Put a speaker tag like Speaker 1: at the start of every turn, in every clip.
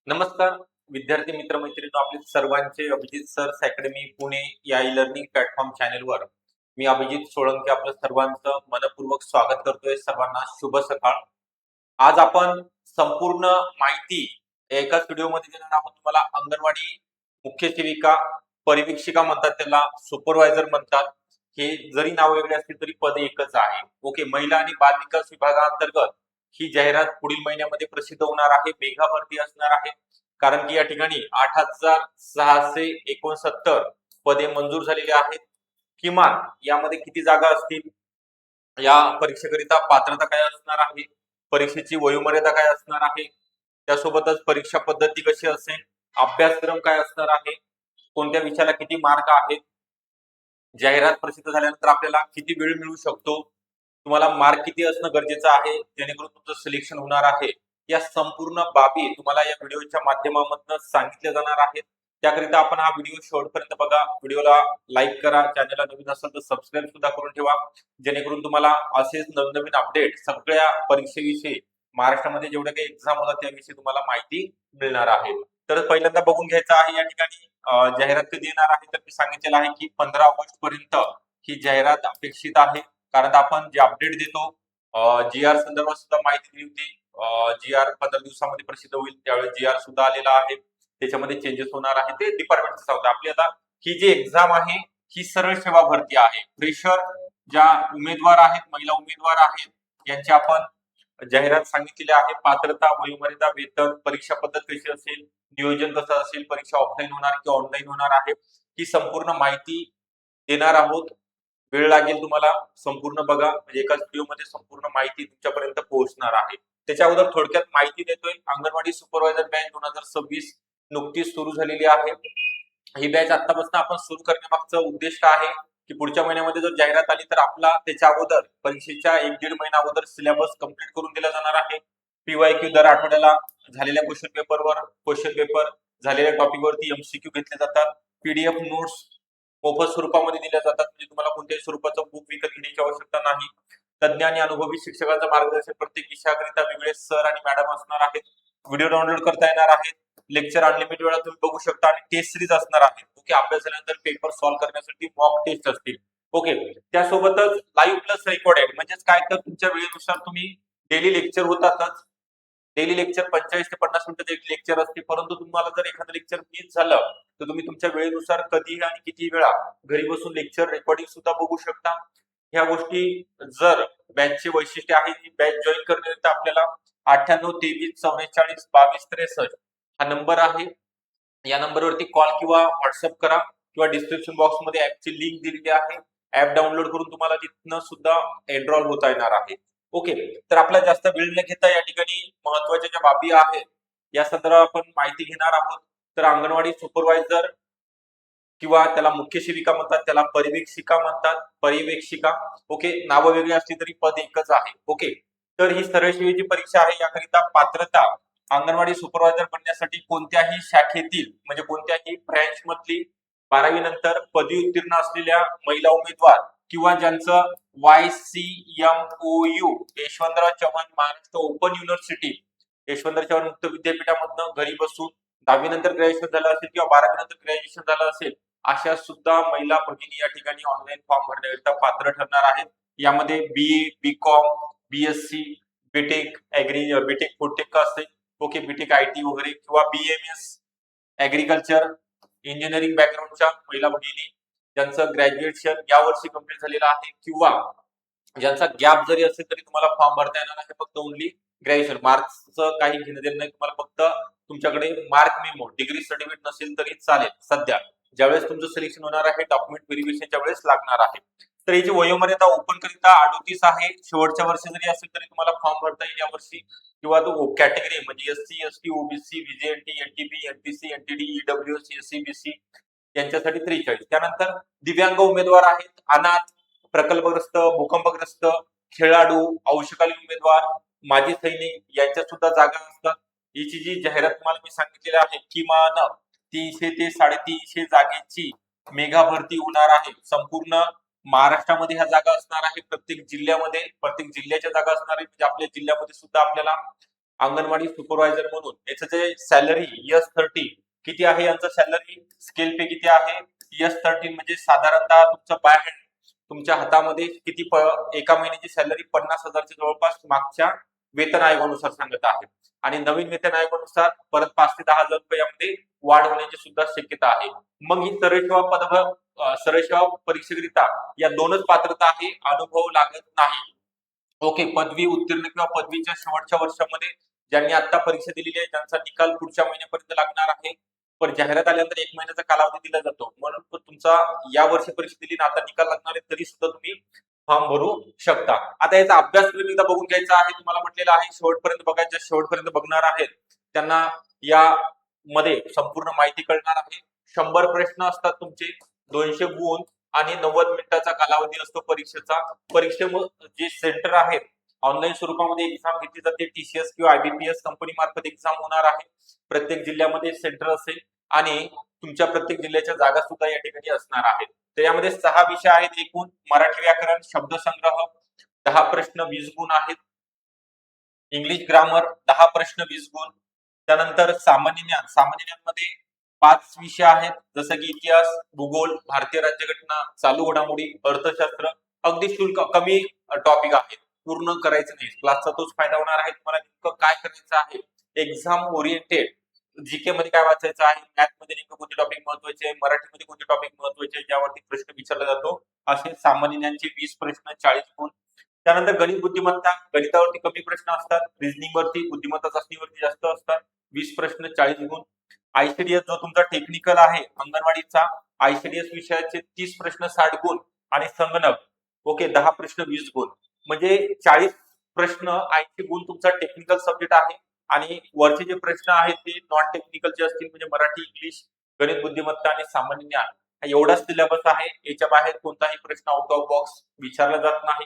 Speaker 1: नमस्कार विद्यार्थी मित्र मैत्रिणी आपले सर्वांचे अभिजित सर्स अकॅडमी पुणे या ई लर्निंग प्लॅटफॉर्म चॅनेलवर मी अभिजित सोळंके आपलं सर्वांचं मनपूर्वक स्वागत करतोय. सर्वांना शुभ सकाळ. आज आपण संपूर्ण माहिती एकाच व्हिडिओमध्ये देणार आहोत. तुम्हाला अंगणवाडी मुख्य सेविका, परिवीक्षिका म्हणतात, त्याला सुपरवायझर म्हणतात. हे जरी नाव वेगळे असतील तरी पद एकच आहे. ओके, महिला आणि बाल विकास विभागाअंतर्गत ही जाहिरात पुढील महिन्यामध्ये प्रसिद्ध होणार आहे. मेघा भरती असणार आहे, कारण की या ठिकाणी 8,669 पदे मंजूर झालेली आहेत. किमान यामध्ये किती जागा असतील, या परीक्षेकरिता पात्रता काय असणार आहे, परीक्षेची वयोमर्यादा काय असणार आहे, त्यासोबतच परीक्षा पद्धती कशी असेल, अभ्यासक्रम काय असणार आहे, कोणत्या विषयाला किती मार्क आहेत, जाहिरात प्रसिद्ध झाल्यानंतर आपल्याला किती वेळ मिळू शकतो, तुम्हाला मार्क किती असणं गरजेचं आहे जेणेकरून तुमचं सिलेक्शन होणार आहे, या संपूर्ण बाबी तुम्हाला या व्हिडिओच्या माध्यमातून सांगितल्या जाणार आहेत. त्याकरिता आपण हा व्हिडिओ शेवटपर्यंत बघा. व्हिडिओला लाईक करा, चॅनलला नवीन असेल तर सबस्क्राईब सुद्धा करून ठेवा, जेणेकरून तुम्हाला असेच नवनवीन अपडेट सगळ्या परीक्षेविषयी, महाराष्ट्रामध्ये जेवढ्या काही एक्झाम होतात त्याविषयी तुम्हाला माहिती मिळणार आहे. तर पहिल्यांदा बघून घ्यायचं आहे या ठिकाणी जाहिरात कधी येणार आहे, तर मी सांगितलेलं आहे की 15 ऑगस्ट पर्यंत ही जाहिरात अपेक्षित आहे. कारण आपण जे अपडेट देतो, जी आर संदर्भात सुद्धा माहिती दिली होती. जी आर 15 दिवसामध्ये प्रसिद्ध होईल. त्यावेळेस जी आर सुद्धा आलेला आहे, त्याच्यामध्ये चेंजेस होणार आहे, ते डिपार्टमेंटचं सांगतो. आपली आता ही जी एक्झाम आहे ही सरळ सेवा भरती आहे. फ्रेशर ज्या उमेदवार आहेत, महिला उमेदवार आहेत, यांची आपण जाहिरात सांगितलेली आहे. पात्रता, वयोमर्यादा, वेतन, परीक्षा पद्धत कशी असेल, नियोजन कसं असेल, परीक्षा ऑफलाईन होणार की ऑनलाईन होणार आहे, ही संपूर्ण माहिती देणार आहोत. वेळ लागेल तुम्हाला, संपूर्ण बघा, म्हणजे एकाच व्हिडिओमध्ये संपूर्ण माहिती तुमच्यापर्यंत पोहोचणार आहे. त्याच्या अगोदर थोडक्यात माहिती देतोय. अंगणवाडी सुपरवायझर बॅच 2026 नुकतीच सुरू झालेली आहे. ही बॅच आतापासून आपण सुरू करण्यामागचं उद्दिष्ट आहे की पुढच्या महिन्यामध्ये जर जाहिरात आली तर आपला त्याच्या अगोदर, परीक्षेच्या 1-1.5 महिना अगोदर सिलेबस कंप्लीट करून दिला जाणार आहे. पीवायक्यू दर आठवड्याला झालेल्या क्वेश्चन पेपर झालेल्या टॉपिकवरती एमसीक्यू घेतले जातात. पीडीएफ नोट्स मोफत स्वरूपामध्ये दिल्या जातात, म्हणजे तुम्हाला कोणत्याही स्वरूपाचं बुक विकत घेण्याची आवश्यकता नाही. तज्ञ आणि अनुभवी शिक्षकांचं मार्गदर्शन प्रत्येक विषयाकरिता वेगळे सर आणि मॅडम असणार आहेत. व्हिडिओ डाउनलोड करता येणार आहेत. लेक्चर अनलिमिटेड वेळा तुम्ही बघू शकता आणि टेस्ट सिरीज असणार आहे. ओके, अभ्यास झाल्यानंतर पेपर सॉल्व्ह करण्यासाठी मॉक टेस्ट असतील. ओके, त्यासोबतच लाईव्ह प्लस रेकॉर्डेड, म्हणजेच काय, तर तुमच्या वेळेनुसार तुम्ही डेली लेक्चर होतातच. डेली लेक्चर 45 ते 50 मिनिटाचं एक लेक्चर असते, परंतु तुम्हाला जर एखादं लेक्चर मिस झालं तर तुम्ही तुमच्या वेळेनुसार कधी आणि किती वेळा घरी बसून लेक्चर रेकॉर्डिंग सुद्धा बघू शकता. ह्या गोष्टी जर बॅचचे वैशिष्ट्य आहे, ही बॅच जॉईन करण्याकरिता आपल्याला 98 23 44 22 63 हा नंबर आहे. या नंबरवरती कॉल किंवा व्हॉट्सअप करा, किंवा डिस्क्रिप्शन बॉक्स मध्ये ऍपची लिंक दिलेली आहे. ऍप डाउनलोड करून तुम्हाला तिथनं सुद्धा एनरोल होता येणार आहे. ओके, तर आपला जास्त वेळ न घेता या ठिकाणी महत्वाच्या ज्या बाबी आहेत या संदर्भात आपण माहिती घेणार आहोत. तर अंगणवाडी सुपरवायझर किंवा त्याला मुख्य सेविका म्हणतात, त्याला परिवीक्षिका म्हणतात, पर्यवेक्षिका. ओके, नावं वेगळी असली तरी पद एकच आहे. ओके, तर ही सरळ सेवेची परीक्षा आहे. याकरिता पात्रता, अंगणवाडी सुपरवायझर बनण्यासाठी कोणत्याही शाखेतील, म्हणजे कोणत्याही ब्रँच मधली 12वी नंतर पदवी उत्तीर्ण असलेल्या महिला उमेदवार, किंवा ज्यांचं YCMOU Yashwantrao Chavan Maharashtra open university, Yashwantrao Chavan मुक्त विद्यापीठामधनं घरी बसून 10वी नंतर ग्रॅज्युएशन झालं असेल किंवा 12वी नंतर ग्रॅज्युएशन झालं असेल, अशा सुद्धा महिला भगिनी या ठिकाणी ऑनलाईन फॉर्म भरण्याकरिता पात्र ठरणार आहेत. यामध्ये BA, BCom, BSc, B Tech agri, B Tech food tech असेल, ओके, बीटेक IT वगैरे, किंवा BMS ऍग्रिकल्चर इंजिनिअरिंग बॅकग्राऊंडच्या महिला भगिनी, ज्यांचं ग्रॅज्युएशन यावर्षी कंप्लीट झालेलं आहे, किंवा ज्यांचा गॅप जरी असेल तरी तुम्हाला फॉर्म भरता येणार आहे. फक्त ओनली ग्रॅज्युएशन, मार्क्सचं काही घेणं देणं नाही. तुम्हाला फक्त तुमच्याकडे मार्क मेमो, डिग्री सर्टिफिकेट नसेल तरी चालेल. सध्या ज्यावेळेस तुमचं सिलेक्शन होणार आहे, डॉक्युमेंट व्हेरिफिकेशनच्या वेळेस लागणार आहे. तर याची वयोमर्यादा ओपन करिता 38 आहे. शेवटच्या वर्षी जरी असेल तरी तुम्हाला फॉर्म भरता येईल यावर्षी. किंवा तो कॅटेगरी म्हणजे SC, ST, OBC, VJNT, NTB, NPC, NTD, EWS, SC, BC यांच्यासाठी 43. त्यानंतर दिव्यांग उमेदवार आहेत, अनाथ, प्रकल्पग्रस्त, भूकंपग्रस्त, खेळाडू, अंशकालीन उमेदवार, माजी सैनिक यांच्या सुद्धा जागा असतात. याची जी जाहिरात तुम्हाला मी सांगितलेली आहे, किमान 300 ते 350 जागेची मेगा भरती होणार आहे. संपूर्ण महाराष्ट्रामध्ये ह्या जागा असणार आहे. प्रत्येक जिल्ह्याच्या जागा असणार आहे. म्हणजे आपल्या जिल्ह्यामध्ये सुद्धा आपल्याला अंगणवाडी सुपरवायझर म्हणून याचं जे सॅलरी S13 किती आहे, यांचं सॅलरी स्केल पे किती आहे, S13 म्हणजे साधारणतः तुमचं बाय हँड तुमच्या हातामध्ये किती एका महिन्याची सॅलरी 50,000च्या जवळपास मागच्या वेतन आयोगानुसार सांगत आहे. आणि नवीन वेतन आयोगानुसार परत 5 ते 10,000 रुपये यामध्ये वाढ होण्याची सुद्धा शक्यता आहे. मग ही सरळ सेवा परीक्षेकरिता या दोनच पात्रता आहे, अनुभव लागत नाही. ओके, पदवी उत्तीर्ण किंवा पदवीच्या शेवटच्या वर्षामध्ये ज्यांनी आता परीक्षा दिलेली आहे त्यांचा निकाल पुढच्या महिन्यापर्यंत लागणार आहे. पण जाहिरात आल्यानंतर 1 महिन्याचा कालावधी दिला जातो, म्हणून तुमचा या वर्षी परीक्षा दिली ना आता निकाल लागणार आहे तरी सुद्धा तुम्ही फॉर्म भरू शकता. आता याचा अभ्यासक्रम एकदा बघून घ्यायचा आहे. तुम्हाला म्हटलेलं आहे शेवटपर्यंत बघायचं, शेवटपर्यंत बघणार आहेत त्यांना या मध्ये संपूर्ण माहिती कळणार आहे. 100 प्रश्न असतात तुमचे, 200 गुण आणि 90 मिनिटाचा कालावधी असतो परीक्षेचा. जे सेंटर आहेत ऑनलाईन स्वरूपामध्ये एक्झाम घेतली जाते. TCS किंवा IBPS कंपनी मार्फत एक्झाम होणार आहे. प्रत्येक जिल्ह्यामध्ये सेंटर असेल आणि तुमच्या प्रत्येक जिल्ह्याच्या जागा सुद्धा या ठिकाणी असणार आहेत. तर यामध्ये 6 विषय आहेत एकूण. मराठी व्याकरण, शब्दसंग्रह 10 प्रश्न 20 गुण आहेत. इंग्लिश ग्रामर 10 प्रश्न 20 गुण. त्यानंतर सामान्य ज्ञान मध्ये 5 विषय आहेत, जसं की इतिहास, भूगोल, भारतीय राज्यघटना, चालू घडामोडी, अर्थशास्त्र. अगदी शुल्क कमी टॉपिक आहेत, पूर्ण करायचं नाही. क्लासचा तोच फायदा होणार आहे. तुम्हाला नेमकं काय करायचं आहे, एक्झाम ओरिएंटेड. जीके मध्ये काय वाचायचं आहे, मॅथ मध्ये नेमकं कोणते टॉपिक महत्वाचे आहे, मराठीमध्ये कोणते टॉपिक महत्वाचे आहे, ज्यावरती प्रश्न विचारला जातो. असे सामान्य ज्ञानचे 20 प्रश्न 40 गुण. त्यानंतर गणित बुद्धिमत्ता, गणितावरती कमी प्रश्न असतात, रिझनिंग वरती बुद्धिमत्ता चाचणीवरती जास्त असतात, 20 प्रश्न 40 गुण. ICDS जो तुमचा टेक्निकल आहे अंगणवाडीचा, ICDS विषयाचे 30 प्रश्न 60 गुण आणि संगणक ओके 10 प्रश्न 20 गुण. म्हणजे 40 प्रश्न 80 गुण तुमचा टेक्निकल सब्जेक्ट आहे आणि वरचे जे प्रश्न आहेत ते नॉन टेक्निकलचे असतील, म्हणजे मराठी, इंग्लिश, गणित बुद्धिमत्ता आणि सामान्य ज्ञान एवढाच सिलेबस आहे. याच्या बाहेर कोणताही प्रश्न आउट ऑफ बॉक्स विचारला जात नाही.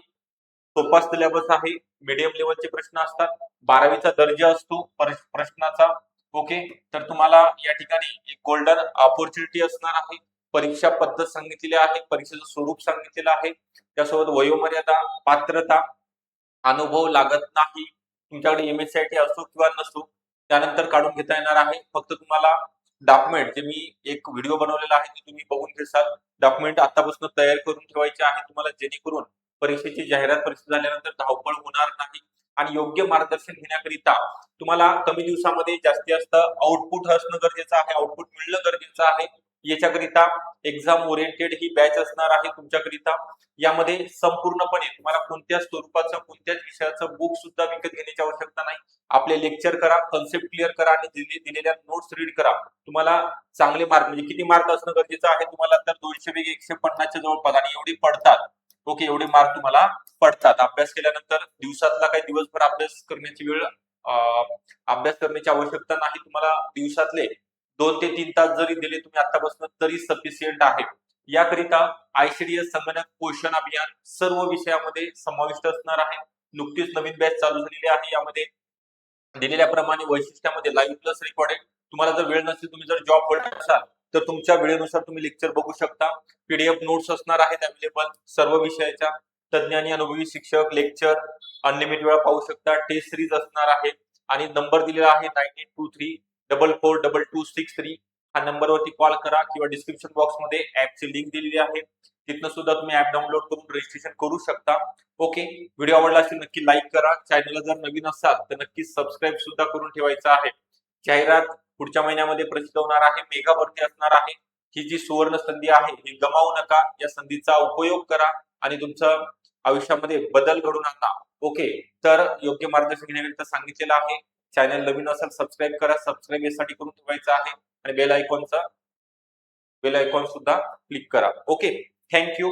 Speaker 1: सोपा सिलेबस आहे, मीडियम लेवलचे प्रश्न असतात, 12वीचा दर्जा असतो प्रश्नाचा. ओके, तर तुम्हाला या ठिकाणी एक गोल्डन ऑपॉर्च्युनिटी असणार आहे. परीक्षा पद्धत सांगितलेली आहे, परीक्षेचं स्वरूप सांगितलेलं आहे, त्यासोबत वयोमर्यादा, पात्रता, अनुभव लागत नाही. तुमच्याकडे MSCIT असो किंवा नसो त्यानंतर काढून घेता येणार आहे. फक्त तुम्हाला डॉक्युमेंट जे मी एक व्हिडिओ बनवलेला आहे ते तुम्ही बघून घेसाल. डॉक्युमेंट आतापासून तयार करून ठेवायचे आहे तुम्हाला, जेणेकरून परीक्षेची जाहिरात परीक्षा झाल्यानंतर धावपळ होणार नाही. आणि योग्य मार्गदर्शन घेण्याकरिता तुम्हाला कमी दिवसामध्ये जास्तीत जास्त आउटपुट असणं गरजेचं आहे, आउटपुट मिळणं गरजेचं आहे. याच्याकरिता एक्झाम ओरिएंटेड ही बॅच असणार आहे तुमच्याकरिता. यामध्ये संपूर्णपणे तुम्हाला कोणत्याच स्वरूपाचं कोणत्याच विषयाचं बुक सुद्धा विकत घेण्याची आवश्यकता नाही. आपले लेक्चर करा, कन्सेप्ट क्लिअर करा आणि दिलेल्या नोट्स रीड करा. तुम्हाला चांगले मार्क, म्हणजे किती मार्क असणं गरजेचं आहे तुम्हाला, तर 200 पैकी 150च्या जवळपास, आणि एवढे पडतात. ओके, एवढे मार्क तुम्हाला पडतात. अभ्यास केल्यानंतर दिवसातला काही दिवसभर अभ्यास करण्याची वेळ, अभ्यास करण्याची आवश्यकता नाही. तुम्हाला दिवसातले 2 ते 3 तास जरी दिले तुम्ही आतापासून तरी सफिशियंट आहे. याकरिता ICDS संगणक पोषण अभियान सर्व विषयामध्ये समाविष्ट असणार आहे. नुकतीच नवीन बॅच चालू झालेली आहे. यामध्ये दिलेल्याप्रमाणे वैशिष्ट्यामध्ये लाईव्ह प्लस रेकॉर्डेड. तुम्हाला जर वेळ नसेल, तुम्ही जर जॉब होल्डर असाल तर तुमच्या वेळेनुसार तुम्ही लेक्चर बघू शकता. PDF नोट्स असणार आहेत अवेलेबल सर्व विषयाच्या. तज्ञ आणि अनुभवी शिक्षक लेक्चर अनलिमिटेड वेळा पाहू शकता. टेस्ट सिरीज असणार आहे आणि नंबर दिलेला आहे 9823442263. हा नंबरवरती कॉल करा किंवा डिस्क्रिप्शन बॉक्स मध्ये ऍपची लिंक दिलेली आहे, तिथनं सुद्धा तुम्ही ऍप डाउनलोड करून रजिस्ट्रेशन करू शकता. ओके, व्हिडिओ आवडला असेल नक्की लाईक करा. चॅनलला जर नवीन असाल तर नक्की सबस्क्राईब सुद्धा करून ठेवायचं आहे. जाहिरात पुढच्या महिन्यामध्ये प्रसिद्ध होणार आहे, मेगा भरती असणार आहे. ही जी सुवर्ण संधी आहे ही गमावू नका. या संधीचा उपयोग करा आणि तुमचं आयुष्यामध्ये बदल घडून आणा. ओके, तर योग्य मार्गदर्शन घेण्याकरिता सांगितलेलं आहे. चॅनल नवीन असेल सबस्क्राईब करा. सबस्क्राईब यासाठी करून ठेवायचं आहे आणि बेल आयकॉन सुद्धा क्लिक करा. Okay, thank you.